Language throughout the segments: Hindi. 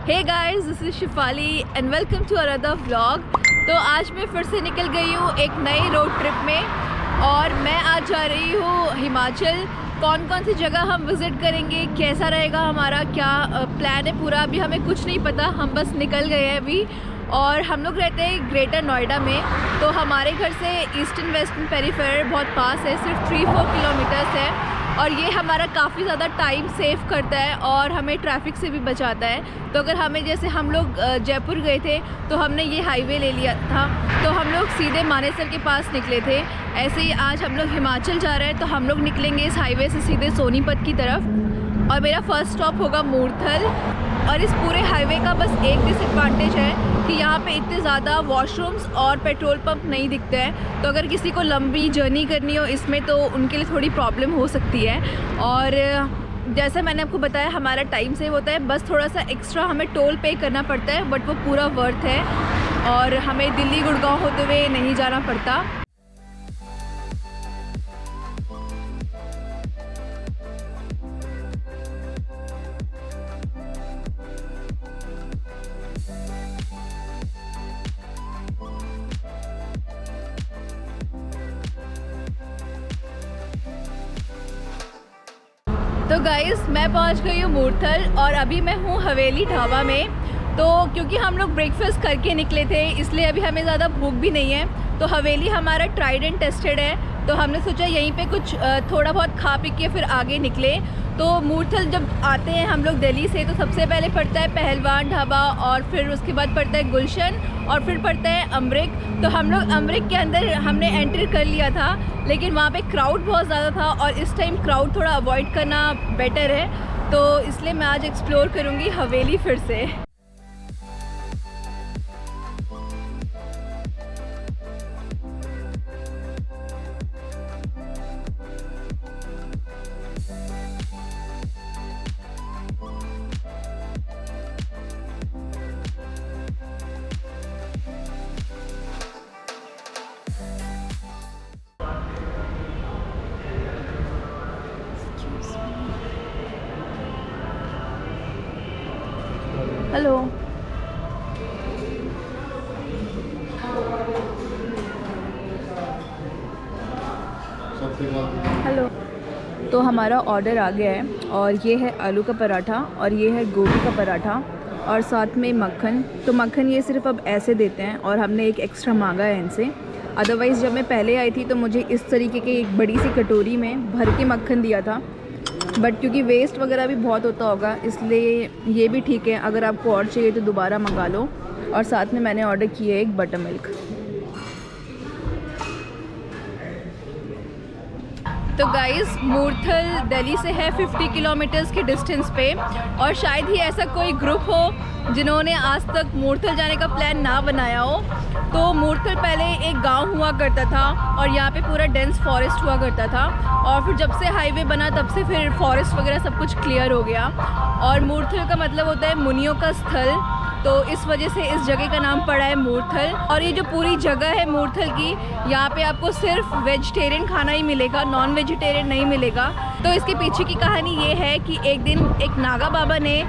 Hey guys, this is Shifali and welcome to another vlog. तो आज मैं फिर से निकल गई हूँ एक नई रोड ट्रिप में और मैं आज जा रही हूँ हिमाचल। कौन कौन सी जगह हम विज़िट करेंगे, कैसा रहेगा हमारा, क्या प्लान है पूरा, अभी हमें कुछ नहीं पता। हम बस निकल गए हैं अभी और हम लोग रहते हैं ग्रेटर नोएडा में। तो हमारे घर से ईस्टर्न वेस्टर्न पेरीफेरल बहुत पास है, सिर्फ 3-4 किलोमीटर्स है और ये हमारा काफ़ी ज़्यादा टाइम सेव करता है और हमें ट्रैफिक से भी बचाता है। तो अगर हमें, जैसे हम लोग जयपुर गए थे तो हमने ये हाईवे ले लिया था, तो हम लोग सीधे मानेसर के पास निकले थे। ऐसे ही आज हम लोग हिमाचल जा रहे हैं तो हम लोग निकलेंगे इस हाईवे से सीधे सोनीपत की तरफ और मेरा फर्स्ट स्टॉप होगा मूर्थल। और इस पूरे हाईवे का बस एक डिसएडवांटेज है कि यहाँ पे इतने ज़्यादा वॉशरूम्स और पेट्रोल पंप नहीं दिखते हैं, तो अगर किसी को लंबी जर्नी करनी हो इसमें तो उनके लिए थोड़ी प्रॉब्लम हो सकती है। और जैसा मैंने आपको बताया हमारा टाइम सेव होता है, बस थोड़ा सा एक्स्ट्रा हमें टोल पे करना पड़ता है, बट वो पूरा वर्थ है और हमें दिल्ली गुड़गांव होते हुए नहीं जाना पड़ता। तो गाइस, मैं पहुंच गई हूँ मूर्थल और अभी मैं हूँ हवेली ढाबा में। तो क्योंकि हम लोग ब्रेकफास्ट करके निकले थे इसलिए अभी हमें ज़्यादा भूख भी नहीं है। तो हवेली हमारा ट्राइड एंड टेस्टेड है, तो हमने सोचा यहीं पे कुछ थोड़ा बहुत खा पी के फिर आगे निकले। तो मूर्थल जब आते हैं हम लोग दिल्ली से तो सबसे पहले पड़ता है पहलवान ढाबा और फिर उसके बाद पड़ता है गुलशन और फिर पड़ता है अमृक। तो हम लोग अमृक के अंदर हमने एंटर कर लिया था, लेकिन वहाँ पे क्राउड बहुत ज़्यादा था और इस टाइम क्राउड थोड़ा अवॉइड करना बेटर है, तो इसलिए मैं आज एक्सप्लोर करूँगी हवेली फिर से। Hello, hello. तो हमारा ऑर्डर आ गया है और ये है आलू का पराठा और ये है गोभी का पराठा और साथ में मक्खन। तो मक्खन ये सिर्फ अब ऐसे देते हैं और हमने एक एक्स्ट्रा मांगा है इनसे। अदरवाइज़ जब मैं पहले आई थी तो मुझे इस तरीके की एक बड़ी सी कटोरी में भर के मक्खन दिया था, बट क्योंकि वेस्ट वगैरह भी बहुत होता होगा इसलिए ये भी ठीक है। अगर आपको और चाहिए तो दोबारा मंगा लो। और साथ में मैंने ऑर्डर किया है एक बटर मिल्क। तो गाइस, मूर्थल दिल्ली से है 50 किलोमीटर्स के डिस्टेंस पे और शायद ही ऐसा कोई ग्रुप हो जिन्होंने आज तक मूर्थल जाने का प्लान ना बनाया हो। तो मूर्थल पहले एक गांव हुआ करता था और यहाँ पे पूरा डेंस फॉरेस्ट हुआ करता था और फिर जब से हाईवे बना तब से फिर फॉरेस्ट वगैरह सब कुछ क्लियर हो गया। और मूर्थल का मतलब होता है मुनियों का स्थल, तो इस वजह से इस जगह का नाम पड़ा है मूर्थल। और ये जो पूरी जगह है मूर्थल की, यहाँ पे आपको सिर्फ वेजिटेरियन खाना ही मिलेगा, नॉन वेजिटेरियन नहीं मिलेगा। तो इसके पीछे की कहानी ये है कि एक दिन एक नागा बाबा ने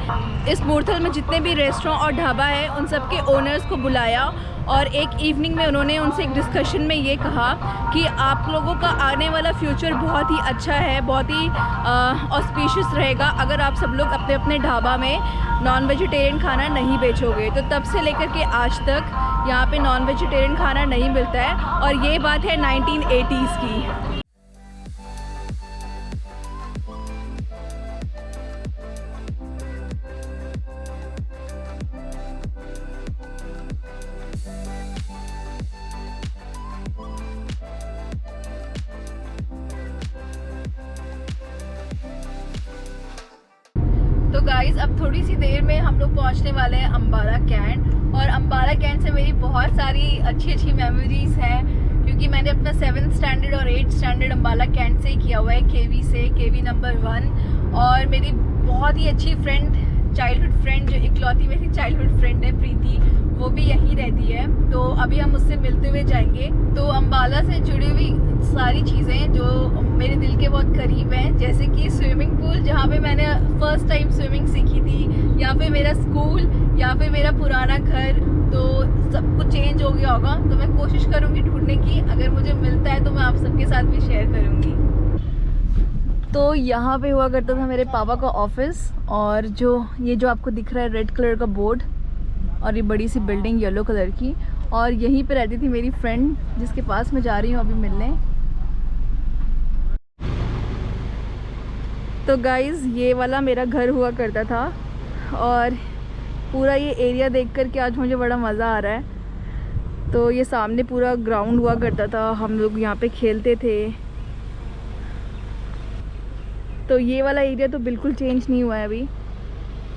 इस मूर्थल में जितने भी रेस्टोरेंट और ढाबा है उन सब के ओनर्स को बुलाया और एक इवनिंग में उन्होंने उनसे एक डिस्कशन में ये कहा कि आप लोगों का आने वाला फ्यूचर बहुत ही अच्छा है, बहुत ही ऑस्पिशियस रहेगा अगर आप सब लोग अपने अपने ढाबा में नॉन वेजिटेरियन खाना नहीं बेचोगे। तो तब से लेकर के आज तक यहाँ पे नॉन वेजिटेरियन खाना नहीं मिलता है और ये बात है 1980s की। तो गाइज़, अब थोड़ी सी देर में हम लोग पहुंचने वाले हैं अम्बाला कैंट और अम्बाला कैंट से मेरी बहुत सारी अच्छी मेमोरीज़ हैं क्योंकि मैंने अपना 7th स्टैंडर्ड और 8th स्टैंडर्ड अम्बाला कैंट से ही किया हुआ है, केवी से, केवी नंबर 1। और मेरी बहुत ही अच्छी फ्रेंड, चाइल्डहुड फ्रेंड, जो इकलौती मेरी चाइल्डहुड फ्रेंड है प्रीति, वो भी यहीं रहती है। हैं, तो अभी हम उससे मिलते हुए जाएंगे। तो अम्बाला से जुड़ी हुई सारी चीज़ें जो मेरे दिल के बहुत करीब हैं, जैसे कि स्विमिंग पूल जहाँ पे मैंने फर्स्ट टाइम स्विमिंग सीखी थी, या फिर मेरा स्कूल, या फिर मेरा पुराना घर, तो सब कुछ चेंज हो गया होगा। तो मैं कोशिश करूँगी ढूंढने की, अगर मुझे मिलता है तो मैं आप सबके साथ भी शेयर करूँगी। तो यहाँ पे हुआ करता था मेरे पापा का ऑफिस, और जो आपको दिख रहा है रेड कलर का बोर्ड और ये बड़ी सी बिल्डिंग येलो कलर की, और यहीं पे रहती थी मेरी फ्रेंड जिसके पास मैं जा रही हूँ अभी मिलने। तो गाइज़ ये वाला मेरा घर हुआ करता था, और पूरा ये एरिया देख कर के आज मुझे बड़ा मज़ा आ रहा है। तो ये सामने पूरा ग्राउंड हुआ करता था, हम लोग यहाँ पे खेलते थे। तो ये वाला एरिया तो बिल्कुल चेंज नहीं हुआ है अभी,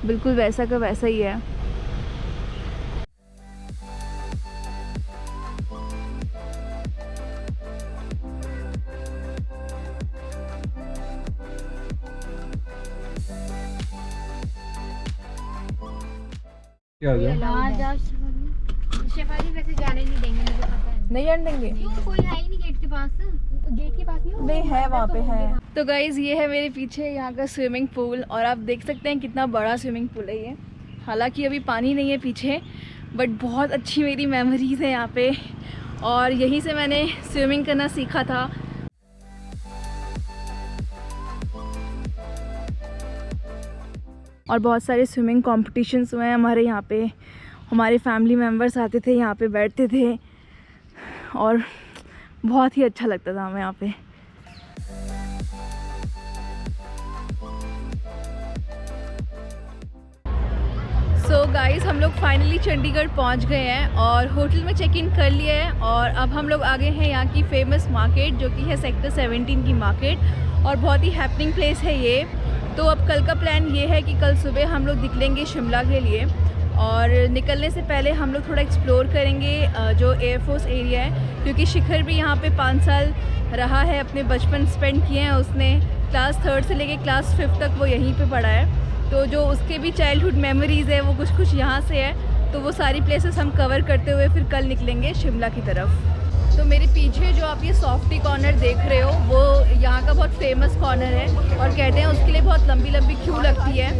बिल्कुल वैसा का वैसा ही है। शेफाली वैसे जाने नहीं देंगे, मुझे पता है। नहीं जाने देंगे? क्यों, कोई है ही नहीं गेट के पास। गेट के पास नहीं है, वहाँ पे है। तो गाइज़ ये है मेरे पीछे यहाँ का स्विमिंग पूल, और आप देख सकते हैं कितना बड़ा स्विमिंग पूल है ये। हालांकि अभी पानी नहीं है पीछे, बट बहुत अच्छी मेरी मेमोरीज़ है यहाँ पे, और यहीं से मैंने स्विमिंग करना सीखा था। और बहुत सारे स्विमिंग कॉम्पिटिशन्स हुए हैं हमारे यहाँ पे, हमारे फैमिली मेम्बर्स आते थे यहाँ पे, बैठते थे, और बहुत ही अच्छा लगता था हमें यहाँ पे। सो गाइस हम लोग फाइनली चंडीगढ़ पहुँच गए हैं, और होटल में चेक इन कर लिया है, और अब हम लोग आ गए हैं यहाँ की फेमस मार्केट, जो कि है सेक्टर 17 की मार्केट, और बहुत ही हैपनिंग प्लेस है ये। तो अब कल का प्लान ये है कि कल सुबह हम लोग निकलेंगे शिमला के लिए, और निकलने से पहले हम लोग थोड़ा एक्सप्लोर करेंगे जो एयरफोर्स एरिया है, क्योंकि शिखर भी यहाँ पे 5 साल रहा है, अपने बचपन स्पेंड किए हैं उसने। क्लास 3 से लेके क्लास 5 तक वो यहीं पे पढ़ा है, तो जो उसके भी चाइल्डहुड मेमोरीज़ है वो कुछ यहाँ से है। तो वो सारी प्लेसेस हम कवर करते हुए फिर कल निकलेंगे शिमला की तरफ। तो मेरे पीछे जो आप ये सॉफ्टी कॉर्नर देख रहे हो, वो यहाँ का बहुत फेमस कॉर्नर है, और कहते हैं उसके लिए बहुत लंबी लंबी क्यू लगती है।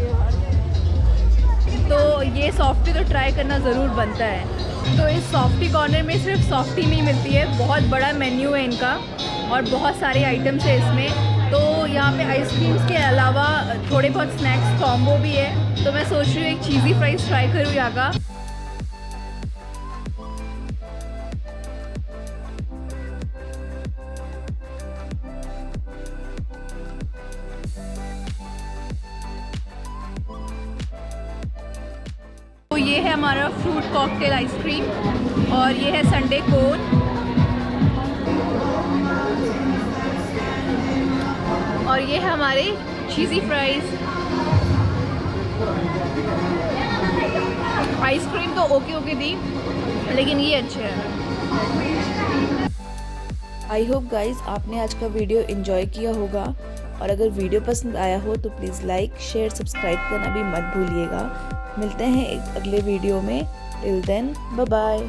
तो ये सॉफ्टी तो ट्राई करना ज़रूर बनता है। तो इस सॉफ्टी कॉर्नर में सिर्फ सॉफ्टी नहीं मिलती है, बहुत बड़ा मेन्यू है इनका, और बहुत सारे आइटम्स है इसमें। तो यहाँ पे आइसक्रीम्स के अलावा थोड़े बहुत स्नैक्स कॉम्बो भी है। तो मैं सोच रही हूँ एक चीज़ी फ्राइज़ ट्राई करूँ यहाँ का। तो ये है हमारा फ्रूट कॉकटेल आइसक्रीम, और ये है संडे कोन, और ये है हमारे चीज़ी फ्राइज़। आइसक्रीम तो ओके थी, लेकिन ये अच्छे हैं। आई होप गाइज आपने आज का वीडियो एंजॉय किया होगा, और अगर वीडियो पसंद आया हो तो प्लीज़ लाइक शेयर सब्सक्राइब करना भी मत भूलिएगा। मिलते हैं एक अगले वीडियो में। Till then bye bye.